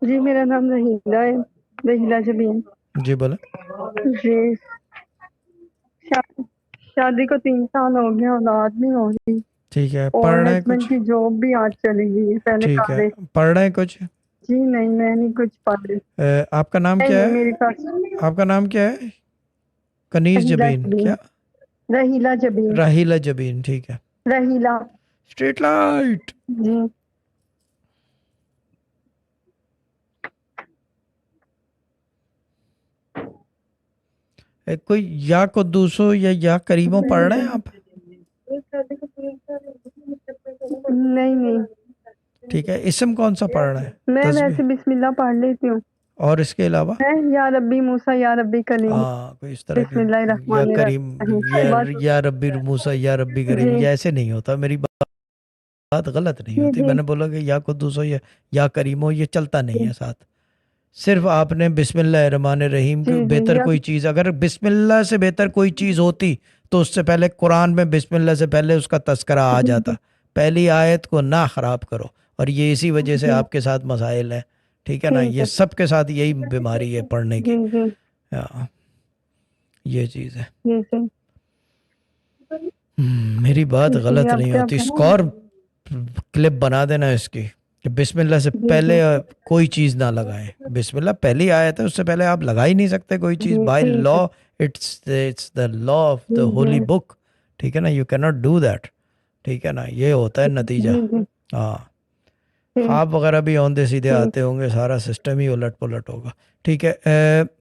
جی میرا نام رحیلہ ہے، رحیلہ جبین۔ جی بولیں۔ جی شا- شادی کو 3 سال ہو گیا، اولاد نہیں ہو رہی، ٹھیک ہے، اور پڑھ رہے ہیں ہسبینڈ کچھ؟ کی جاب بھی آج چلی گئی ہے، پہلے ٹھیک ہے، کالج۔ پڑھ رہے ہیں کچھ؟ جی نہیں، میں نہیں کچھ پڑھ رہی، آپ کا نام نہیں کیا نہیں، ہے؟ میرے پاس آپ کا نام کیا ہے؟ کنیز رحیلہ جبین جبین، کیا؟ رحیلہ جبین، راہیلہ جبین، ٹھیک ہے۔ رحیلہ۔ Street light. جی کوئی یا قدوسو یا کریمو پڑھ رہے ہیں آپ؟ نہیں نہیں، ٹھیک ہے، اسم کون سا پڑھ رہے ہیں؟ میں تسبیح ویسے بسم اللہ پڑھ لیتی ہوں، اور اس کے علاوہ؟ ہے یا ربی موسیٰ یا ربی کلیم، ہاں، کوئی اس طرح بسم کے اللہ یا الرحمن کریم، الرحیم بس۔ یا ربی موسیٰ یا ربی کریم، جی یہ ایسے نہیں ہوتا، میری بات غلط نہیں جی ہوتی، جی میں نے بولا کہ یا قدوس ہو یا کریم ہو، یہ چلتا نہیں جی ہے ساتھ۔ صرف آپ نے بسم اللہ الرحمن الرحیم جی کے جی بہتر یا کوئی چیز، اگر بسم اللہ سے بہتر کوئی چیز ہوتی تو اس سے پہلے قرآن میں بسم اللہ سے پہلے اس کا تذکرہ آ جی جاتا۔ پہلی آیت کو نہ خراب کرو، اور یہ اسی وجہ سے جی آپ کے ساتھ مسائل ہیں، ٹھیک ہے نا، ٹھیک یہ ہے، سب کے ساتھ یہی بیماری ہے پڑھنے کی۔ جی جی ہاں، یہ چیز ہے۔ جی جی میری بات جی غلط اب نہیں کیا ہوتی، اسکور کلپ بنا دینا اس کی کہ بسم اللہ سے جی جی پہلے کوئی چیز نہ لگائیں۔ بسم اللہ پہلی آیت ہے، اس سے پہلے آپ لگا ہی نہیں سکتے کوئی چیز، جی بائی ٹھیک ہے، law it's the law of the جی جی ہولی بک، ٹھیک ہے نا، you can not do that, ٹھیک ہے نا، یہ ہوتا ہے نتیجہ۔ جی جی ہاں، ٹھیک خواب وغیرہ بھی اوندے سیدھے ٹھیک آتے ہوں گے، سارا سسٹم ہی الٹ پلٹ ہوگا، ٹھیک ہے۔